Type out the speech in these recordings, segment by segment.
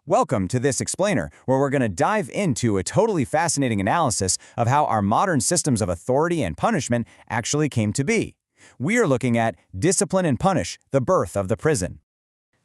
Welcome to this explainer, where we're going to dive into a totally fascinating analysis of how our modern systems of authority and punishment actually came to be. We are looking at Discipline and Punish, the Birth of the Prison.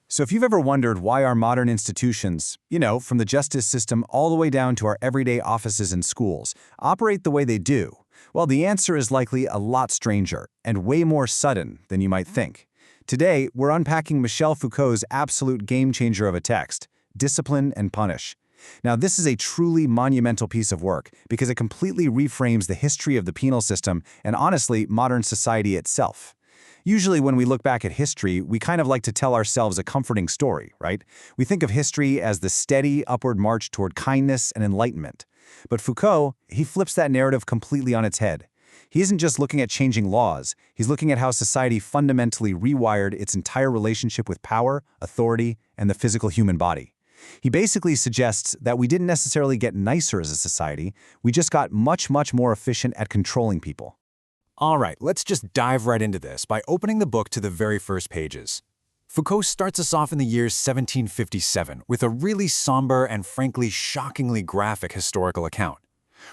So if you've ever wondered why our modern institutions, from the justice system all the way down to our everyday offices and schools, operate the way they do, well, the answer is likely a lot stranger and way more sudden than you might think. Today, we're unpacking Michel Foucault's absolute game-changer of a text, Discipline and Punish. Now, this is a truly monumental piece of work because it completely reframes the history of the penal system and, honestly, modern society itself. Usually when we look back at history, we kind of like to tell ourselves a comforting story, right? We think of history as the steady upward march toward kindness and enlightenment. But Foucault, he flips that narrative completely on its head. He isn't just looking at changing laws, he's looking at how society fundamentally rewired its entire relationship with power, authority, and the physical human body. He basically suggests that we didn't necessarily get nicer as a society, we just got much more efficient at controlling people. All right, let's just dive right into this by opening the book to the very first pages. Foucault starts us off in the year 1757 with a really somber and frankly shockingly graphic historical account.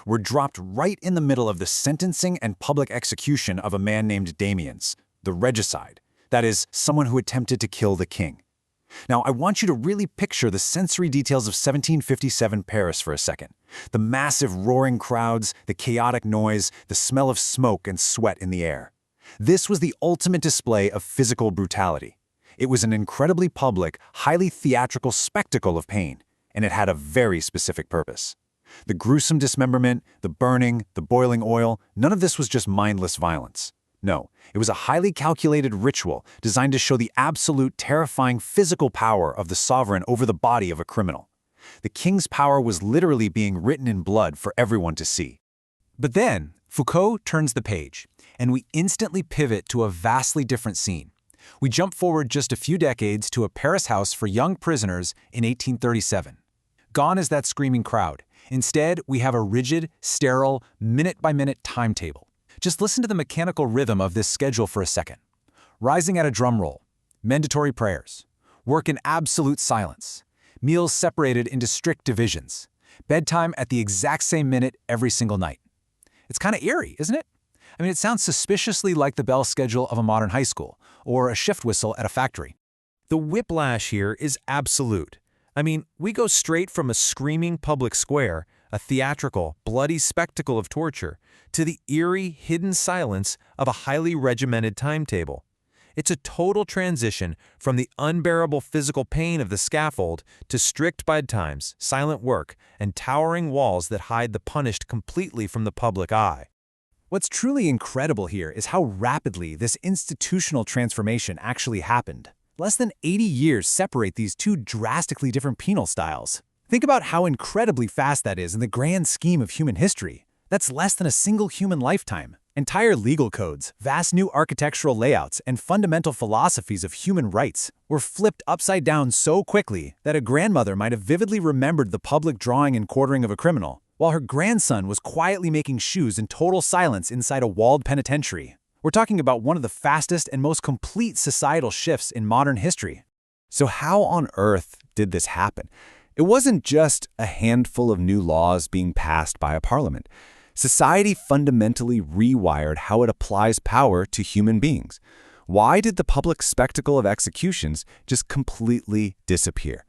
We're dropped right in the middle of the sentencing and public execution of a man named Damiens, the regicide, that is, someone who attempted to kill the king. Now, I want you to really picture the sensory details of 1757 Paris for a second. The massive roaring crowds, the chaotic noise, the smell of smoke and sweat in the air. This was the ultimate display of physical brutality. It was an incredibly public, highly theatrical spectacle of pain, and it had a very specific purpose. The gruesome dismemberment, the burning, the boiling oil, none of this was just mindless violence. No, it was a highly calculated ritual designed to show the absolute terrifying physical power of the sovereign over the body of a criminal. The king's power was literally being written in blood for everyone to see. But then, Foucault turns the page, and we instantly pivot to a vastly different scene. We jump forward just a few decades to a Paris house for young prisoners in 1837. Gone is that screaming crowd. Instead, we have a rigid, sterile, minute-by-minute timetable. Just listen to the mechanical rhythm of this schedule for a second. Rising at a drum roll, mandatory prayers, work in absolute silence, meals separated into strict divisions, bedtime at the exact same minute every single night. It's kind of eerie, isn't it? I mean, it sounds suspiciously like the bell schedule of a modern high school or a shift whistle at a factory. The whiplash here is absolute. I mean, we go straight from a screaming public square, a theatrical, bloody spectacle of torture, to the eerie, hidden silence of a highly regimented timetable. It's a total transition from the unbearable physical pain of the scaffold to strict bedtimes, silent work, and towering walls that hide the punished completely from the public eye. What's truly incredible here is how rapidly this institutional transformation actually happened. Less than 80 years separate these two drastically different penal styles. Think about how incredibly fast that is in the grand scheme of human history. That's less than a single human lifetime. Entire legal codes, vast new architectural layouts, and fundamental philosophies of human rights were flipped upside down so quickly that a grandmother might have vividly remembered the public drawing and quartering of a criminal, while her grandson was quietly making shoes in total silence inside a walled penitentiary. We're talking about one of the fastest and most complete societal shifts in modern history. So how on earth did this happen? It wasn't just a handful of new laws being passed by a parliament. Society fundamentally rewired how it applies power to human beings. Why did the public spectacle of executions just completely disappear?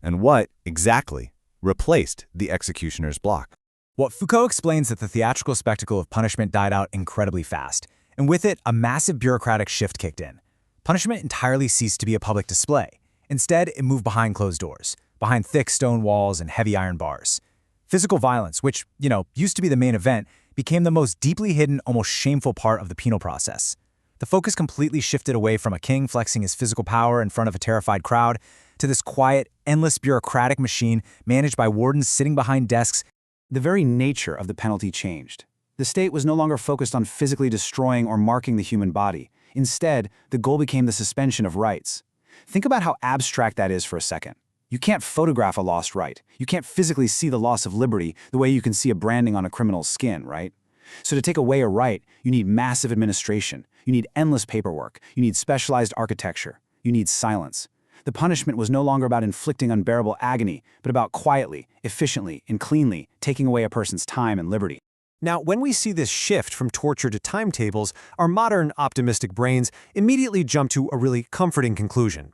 And what, exactly, replaced the executioner's block? Well, Foucault explains that the theatrical spectacle of punishment died out incredibly fast, and with it, a massive bureaucratic shift kicked in. Punishment entirely ceased to be a public display. Instead, it moved behind closed doors, behind thick stone walls and heavy iron bars. Physical violence, which, used to be the main event, became the most deeply hidden, almost shameful part of the penal process. The focus completely shifted away from a king flexing his physical power in front of a terrified crowd to this quiet, endless bureaucratic machine managed by wardens sitting behind desks. The very nature of the penalty changed. The state was no longer focused on physically destroying or marking the human body. Instead, the goal became the suspension of rights. Think about how abstract that is for a second. You can't photograph a lost right. You can't physically see the loss of liberty the way you can see a branding on a criminal's skin, right? So to take away a right, you need massive administration. You need endless paperwork. You need specialized architecture. You need silence. The punishment was no longer about inflicting unbearable agony, but about quietly, efficiently, and cleanly taking away a person's time and liberty. Now, when we see this shift from torture to timetables, our modern optimistic brains immediately jump to a really comforting conclusion.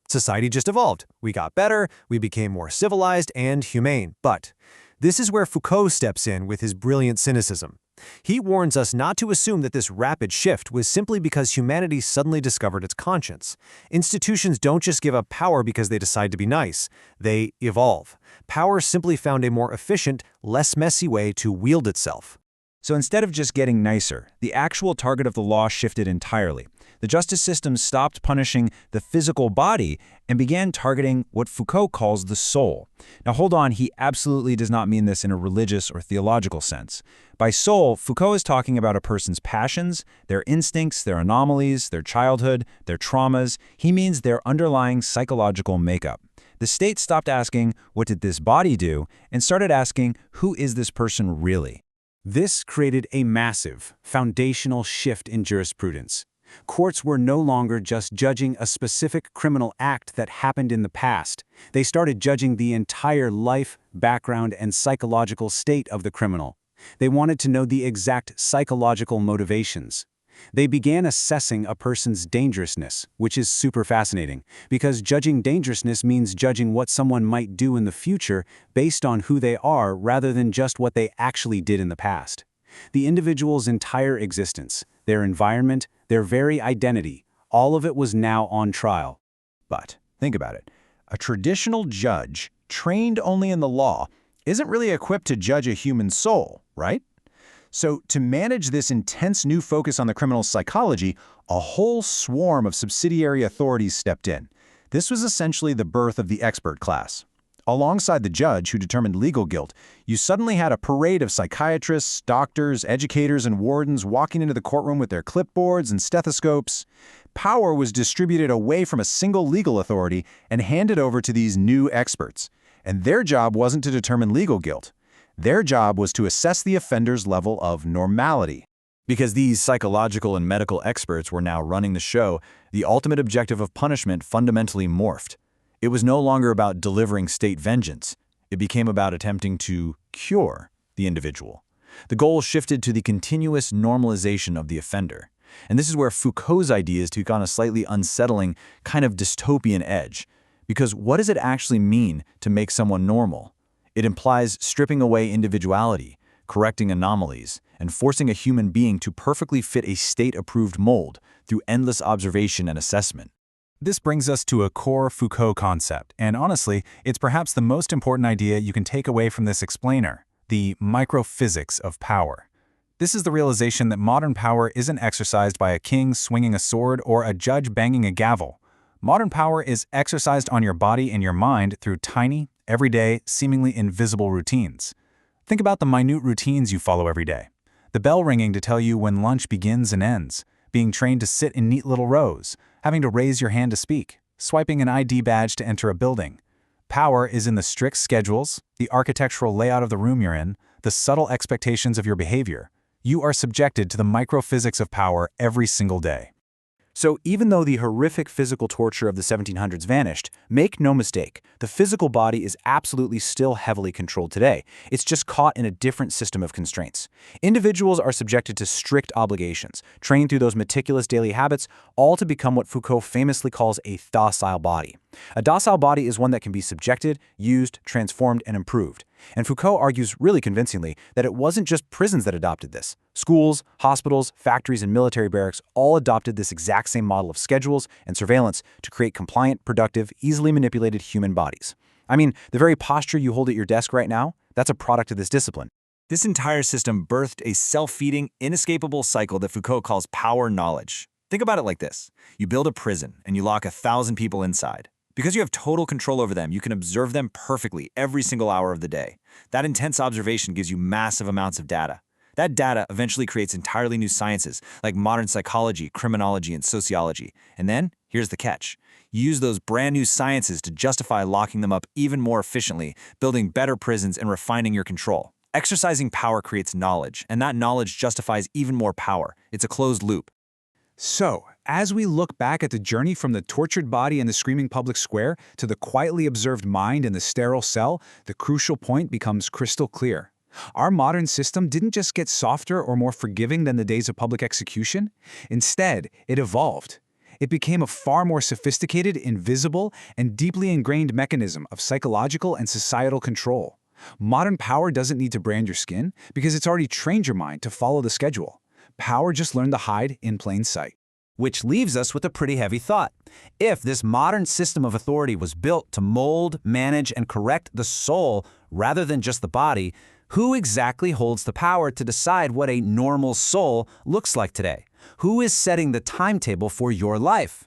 Society just evolved. We got better, we became more civilized and humane. But this is where Foucault steps in with his brilliant cynicism. He warns us not to assume that this rapid shift was simply because humanity suddenly discovered its conscience. Institutions don't just give up power because they decide to be nice. They evolve. Power simply found a more efficient, less messy way to wield itself. So instead of just getting nicer, the actual target of the law shifted entirely. The justice system stopped punishing the physical body and began targeting what Foucault calls the soul. Now hold on, he absolutely does not mean this in a religious or theological sense. By soul, Foucault is talking about a person's passions, their instincts, their anomalies, their childhood, their traumas. He means their underlying psychological makeup. The state stopped asking, what did this body do, and started asking, who is this person really? This created a massive, foundational shift in jurisprudence. Courts were no longer just judging a specific criminal act that happened in the past. They started judging the entire life, background, and psychological state of the criminal. They wanted to know the exact psychological motivations. They began assessing a person's dangerousness, which is super fascinating, because judging dangerousness means judging what someone might do in the future based on who they are rather than just what they actually did in the past. The individual's entire existence, their environment, their very identity, all of it was now on trial. But think about it. A traditional judge, trained only in the law, isn't really equipped to judge a human soul, right? So to manage this intense new focus on the criminal's psychology, a whole swarm of subsidiary authorities stepped in. This was essentially the birth of the expert class. Alongside the judge who determined legal guilt, you suddenly had a parade of psychiatrists, doctors, educators, and wardens walking into the courtroom with their clipboards and stethoscopes. Power was distributed away from a single legal authority and handed over to these new experts. And their job wasn't to determine legal guilt. Their job was to assess the offender's level of normality. Because these psychological and medical experts were now running the show, the ultimate objective of punishment fundamentally morphed. It was no longer about delivering state vengeance. It became about attempting to cure the individual. The goal shifted to the continuous normalization of the offender. And this is where Foucault's ideas took on a slightly unsettling, kind of dystopian edge. Because what does it actually mean to make someone normal? It implies stripping away individuality, correcting anomalies, and forcing a human being to perfectly fit a state-approved mold through endless observation and assessment. This brings us to a core Foucault concept, and honestly, it's perhaps the most important idea you can take away from this explainer, the microphysics of power. This is the realization that modern power isn't exercised by a king swinging a sword or a judge banging a gavel. Modern power is exercised on your body and your mind through tiny, everyday, seemingly invisible routines. Think about the minute routines you follow every day. The bell ringing to tell you when lunch begins and ends, being trained to sit in neat little rows, having to raise your hand to speak, swiping an ID badge to enter a building. Power is in the strict schedules, the architectural layout of the room you're in, the subtle expectations of your behavior. You are subjected to the microphysics of power every single day. So even though the horrific physical torture of the 1700s vanished, make no mistake, the physical body is absolutely still heavily controlled today. It's just caught in a different system of constraints. Individuals are subjected to strict obligations, trained through those meticulous daily habits, all to become what Foucault famously calls a docile body. A docile body is one that can be subjected, used, transformed, and improved. And Foucault argues really convincingly that it wasn't just prisons that adopted this. Schools, hospitals, factories, and military barracks all adopted this exact same model of schedules and surveillance to create compliant, productive, easily manipulated human bodies. I mean, the very posture you hold at your desk right now, that's a product of this discipline. This entire system birthed a self-feeding, inescapable cycle that Foucault calls power knowledge. Think about it like this. You build a prison and you lock 1,000 people inside. Because you have total control over them, you can observe them perfectly every single hour of the day. That intense observation gives you massive amounts of data. That data eventually creates entirely new sciences, like modern psychology, criminology, and sociology. And then, here's the catch. You use those brand new sciences to justify locking them up even more efficiently, building better prisons and refining your control. Exercising power creates knowledge, and that knowledge justifies even more power. It's a closed loop. So, As we look back at the journey from the tortured body in the screaming public square to the quietly observed mind in the sterile cell, the crucial point becomes crystal clear. Our modern system didn't just get softer or more forgiving than the days of public execution. Instead, it evolved. It became a far more sophisticated, invisible, and deeply ingrained mechanism of psychological and societal control. Modern power doesn't need to brand your skin because it's already trained your mind to follow the schedule. Power just learned to hide in plain sight. Which leaves us with a pretty heavy thought. If this modern system of authority was built to mold, manage, and correct the soul rather than just the body, who exactly holds the power to decide what a normal soul looks like today? Who is setting the timetable for your life?